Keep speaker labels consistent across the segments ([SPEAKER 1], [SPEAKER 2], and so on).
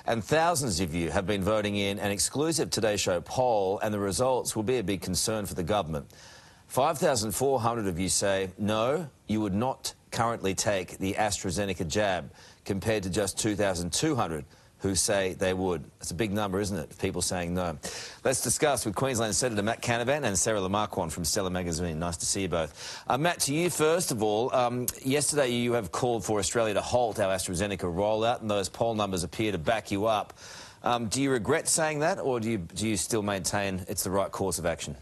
[SPEAKER 1] And thousands of you have been voting in an exclusive Today Show poll, and the results will be a big concern for the government. 5,400 of you say no, you would not currently take the AstraZeneca jab, compared to just 2,200 who say they would. It's a big number, isn't it, people saying no. Let's discuss with Queensland Senator Matt Canavan and Sarah Lamarquand from Stellar Magazine. Nice to see you both. Matt, to you first of all, yesterday you have called for Australia to halt our AstraZeneca rollout, and those poll numbers appear to back you up. Do you regret saying that, or do you still maintain it's the right course of action?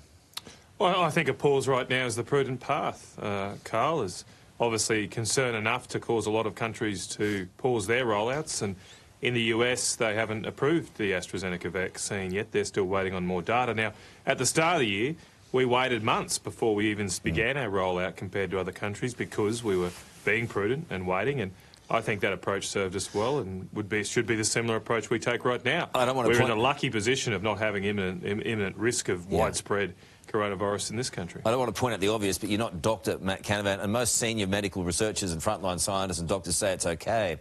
[SPEAKER 2] Well, I think a pause right now is the prudent path. Karl is obviously concern enough to cause a lot of countries to pause their rollouts, and in the US, they haven't approved the AstraZeneca vaccine yet. They're still waiting on more data. Now, at the start of the year, we waited months before we even began our rollout compared to other countries because we were being prudent and waiting, and I think that approach served us well and should be the similar approach we take right now. We're in a lucky position of not having imminent risk of widespread coronavirus in this country.
[SPEAKER 1] I don't want to point out the obvious, but you're not Dr. Matt Canavan, and most senior medical researchers and frontline scientists and doctors say it's okay.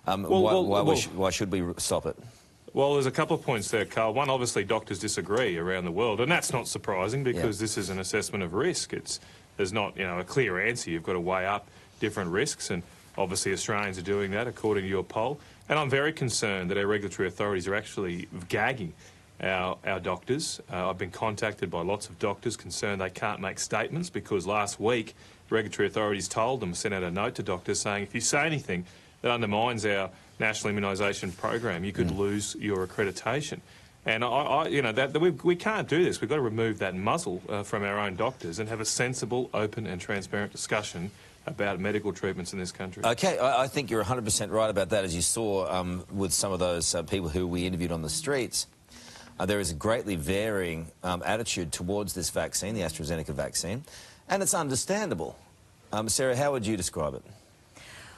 [SPEAKER 1] Why should we stop it?
[SPEAKER 2] Well, there's a couple of points there, Karl. One, obviously, doctors disagree around the world, and that's not surprising because this is an assessment of risk. There's not, a clear answer. You've got to weigh up different risks, and obviously Australians are doing that according to your poll. And I'm very concerned that our regulatory authorities are actually gagging our doctors. I've been contacted by lots of doctors concerned they can't make statements because last week regulatory authorities told them, sent out a note to doctors saying if you say anything that undermines our national immunisation program, you could lose your accreditation. And we can't do this. We've got to remove that muzzle from our own doctors and have a sensible, open and transparent discussion about medical treatments in this country.
[SPEAKER 1] OK, I think you're 100% right about that, as you saw with some of those people who we interviewed on the streets. There is a greatly varying attitude towards this vaccine, the AstraZeneca vaccine, and it's understandable. Sarah, how would you describe it?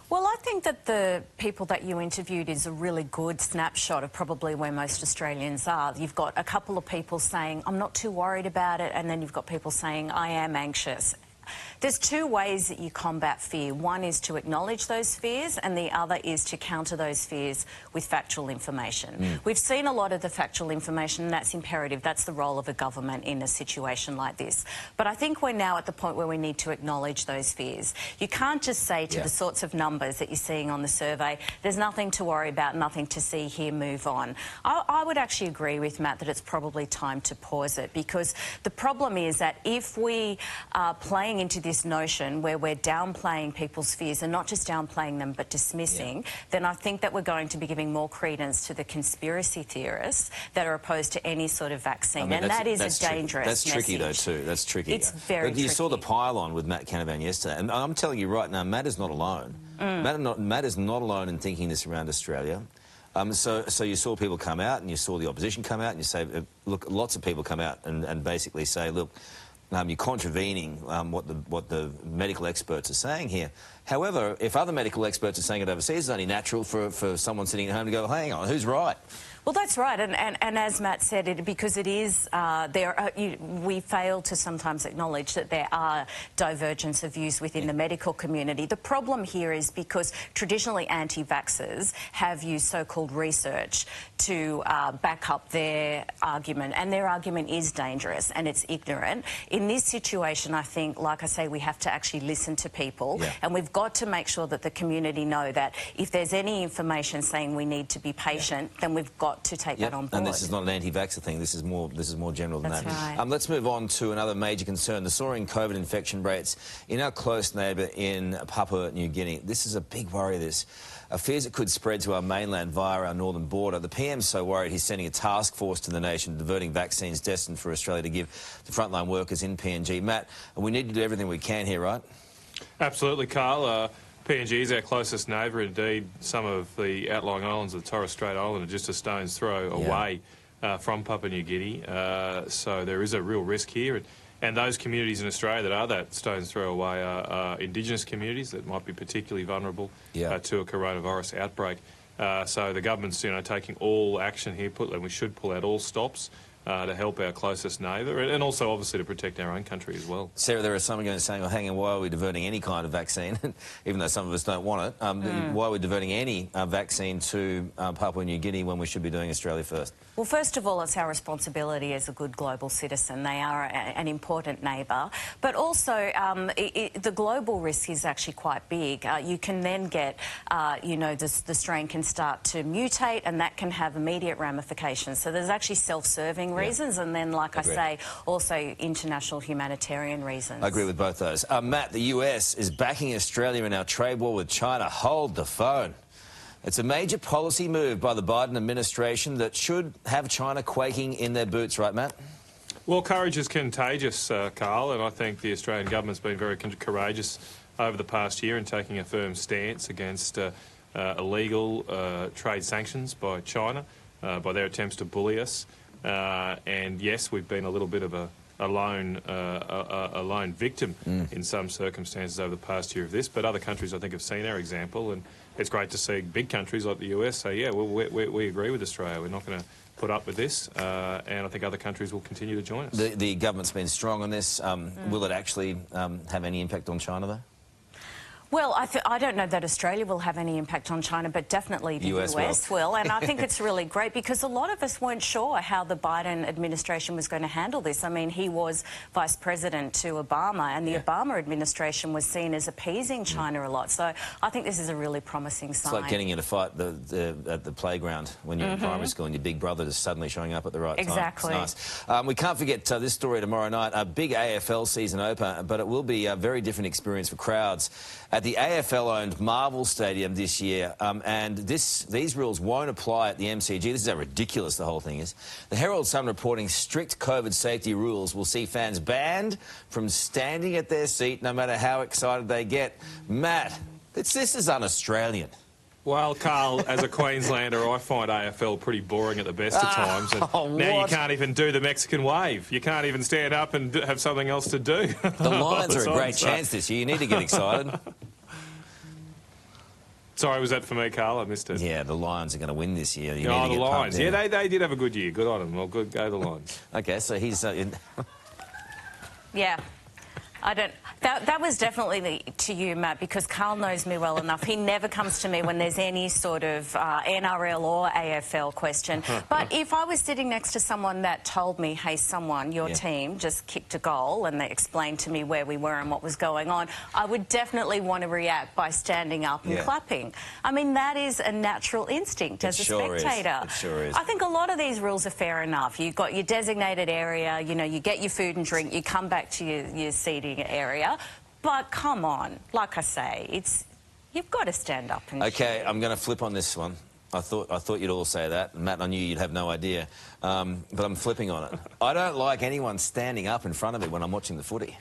[SPEAKER 3] Well, I think that the people that you interviewed is a really good snapshot of probably where most Australians are. You've got a couple of people saying, I'm not too worried about it, and then you've got people saying, I am anxious. There's two ways that you combat fear. One is to acknowledge those fears, and the other is to counter those fears with factual information. We've seen a lot of the factual information, and that's imperative. That's the role of a government in a situation like this. But I think we're now at the point where we need to acknowledge those fears. You can't just say to the sorts of numbers that you're seeing on the survey, there's nothing to worry about, nothing to see here, move on. I would actually agree with Matt that it's probably time to pause it, because the problem is that if we are playing into this notion where we're downplaying people's fears, and not just downplaying them but dismissing, then I think that we're going to be giving more credence to the conspiracy theorists that are opposed to any sort of vaccine, and that is a dangerous
[SPEAKER 1] message. That's tricky though too. That's tricky.
[SPEAKER 3] It's very tricky.
[SPEAKER 1] You saw the pile-on with Matt Canavan yesterday, and I'm telling you right now, Matt is not alone. Matt is not alone in thinking this around Australia. So you saw people come out, and you saw the opposition come out, and you say, look, lots of people come out and basically say, look, you're contravening what the medical experts are saying here. However, if other medical experts are saying it overseas, it's only natural for someone sitting at home to go, hang on, who's right?
[SPEAKER 3] Well, that's right, and as Matt said, because it is we fail to sometimes acknowledge that there are divergence of views within the medical community. The problem here is because traditionally anti-vaxxers have used so-called research to back up their argument, and their argument is dangerous and it's ignorant. In this situation, I think, like I say, we have to actually listen to people, and we've got to make sure that the community know that if there's any information saying we need to be patient, then we've got to take that on board.
[SPEAKER 1] And this is not an anti-vaxxer thing. This is more general than that.
[SPEAKER 3] That's right.
[SPEAKER 1] Let's move on to another major concern: the soaring COVID infection rates in our close neighbour in Papua New Guinea. This is a big worry. This fears it could spread to our mainland via our northern border. The PM's so worried he's sending a task force to the nation diverting vaccines destined for Australia to give to frontline workers in PNG. Matt, we need to do everything we can here, right?
[SPEAKER 2] Absolutely, Karl. PNG is our closest neighbour. Indeed, some of the outlying islands of the Torres Strait Island are just a stone's throw away from Papua New Guinea. So there is a real risk here. And those communities in Australia that are that stone's throw away are Indigenous communities that might be particularly vulnerable to a coronavirus outbreak. So the government's taking all action here, and we should pull out all stops to help our closest neighbour, and also obviously to protect our own country as well.
[SPEAKER 1] Sarah, there are some going to say, well, hang on, why are we diverting any kind of vaccine, even though some of us don't want it? Why are we diverting any vaccine to Papua New Guinea when we should be doing Australia first?
[SPEAKER 3] Well, first of all, it's our responsibility as a good global citizen. They are an important neighbour. But also, the global risk is actually quite big. You can then get, you know, the strain can start to mutate, and that can have immediate ramifications. So there's actually self-serving reasons, and then, like I say, also international humanitarian reasons.
[SPEAKER 1] I agree with both those. Matt, the US is backing Australia in our trade war with China. Hold the phone. It's a major policy move by the Biden administration that should have China quaking in their boots, right, Matt?
[SPEAKER 2] Well, courage is contagious, Karl, and I think the Australian government's been very courageous over the past year in taking a firm stance against illegal trade sanctions by China, by their attempts to bully us. And yes, we've been a little bit of a lone victim in some circumstances over the past year of this, but other countries I think have seen our example, and it's great to see big countries like the US say, yeah, well, we agree with Australia, we're not going to put up with this, and I think other countries will continue to join us.
[SPEAKER 1] The government's been strong on this. Will it actually have any impact on China, though?
[SPEAKER 3] Well, I don't know that Australia will have any impact on China, but definitely the US will. And I think it's really great because a lot of us weren't sure how the Biden administration was going to handle this. I mean, he was vice president to Obama, and the Obama administration was seen as appeasing China a lot. So I think this is a really promising sign.
[SPEAKER 1] It's like getting in a fight at the playground when you're in primary school and your big brother is suddenly showing up at the right time.
[SPEAKER 3] Exactly.
[SPEAKER 1] It's nice. We can't forget this story tomorrow night. A big AFL season opener, but it will be a very different experience for crowds at the AFL-owned Marvel Stadium this year, and these rules won't apply at the MCG. This is how ridiculous the whole thing is. The Herald Sun reporting strict COVID safety rules will see fans banned from standing at their seat no matter how excited they get. Matt, this is un-Australian.
[SPEAKER 2] Well, Karl, as a Queenslander, I find AFL pretty boring at the best of times. And now you can't even do the Mexican wave. You can't even stand up and have something else to do.
[SPEAKER 1] The Lions are a great chance this year. You need to get excited.
[SPEAKER 2] Sorry, was that for me, Karl? I missed it.
[SPEAKER 1] Yeah, the Lions are going to win this year. You
[SPEAKER 2] the Lions. Yeah, they did have a good year. Good on them. Well, good. Go the Lions.
[SPEAKER 1] OK, so he's...
[SPEAKER 3] Yeah. I don't... That was definitely to you, Matt, because Karl knows me well enough. He never comes to me when there's any sort of NRL or AFL question. But if I was sitting next to someone that told me, hey, your team just kicked a goal, and they explained to me where we were and what was going on, I would definitely want to react by standing up and clapping. I mean, that is a natural instinct as a spectator.
[SPEAKER 1] It sure is.
[SPEAKER 3] I think a lot of these rules are fair enough. You've got your designated area, you know, you get your food and drink, you come back to your seating area. But come on, like I say, you've got to stand up and
[SPEAKER 1] OK, I'm going to flip on this one. I thought you'd all say that. Matt, I knew you'd have no idea. But I'm flipping on it. I don't like anyone standing up in front of me when I'm watching the footy.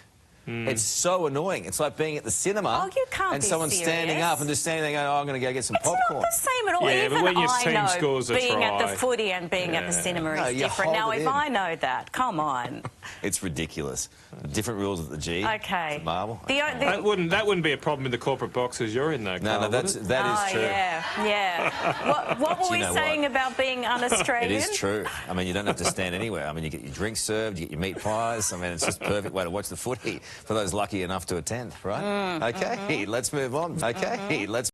[SPEAKER 1] It's so annoying. It's like being at the cinema and someone standing up and just standing there going, oh, I'm going to go get some popcorn.
[SPEAKER 3] It's not the same at all.
[SPEAKER 2] Yeah,
[SPEAKER 3] even
[SPEAKER 2] but when your team
[SPEAKER 3] I know
[SPEAKER 2] scores a
[SPEAKER 3] being
[SPEAKER 2] try,
[SPEAKER 3] at the footy and being at the cinema is different. Now, if I know that, come on.
[SPEAKER 1] It's ridiculous. Different rules at the G.
[SPEAKER 3] OK.
[SPEAKER 1] Marvel.
[SPEAKER 2] That wouldn't be a problem in the corporate boxes you're in, though, Karl.
[SPEAKER 1] No, that is true.
[SPEAKER 3] Yeah. What were we saying about being un-Australian?
[SPEAKER 1] It is true. I mean, you don't have to stand anywhere. I mean, you get your drinks served, you get your meat pies. I mean, it's just a perfect way to watch the footy for those lucky enough to attend, right? OK, let's move on. OK, let's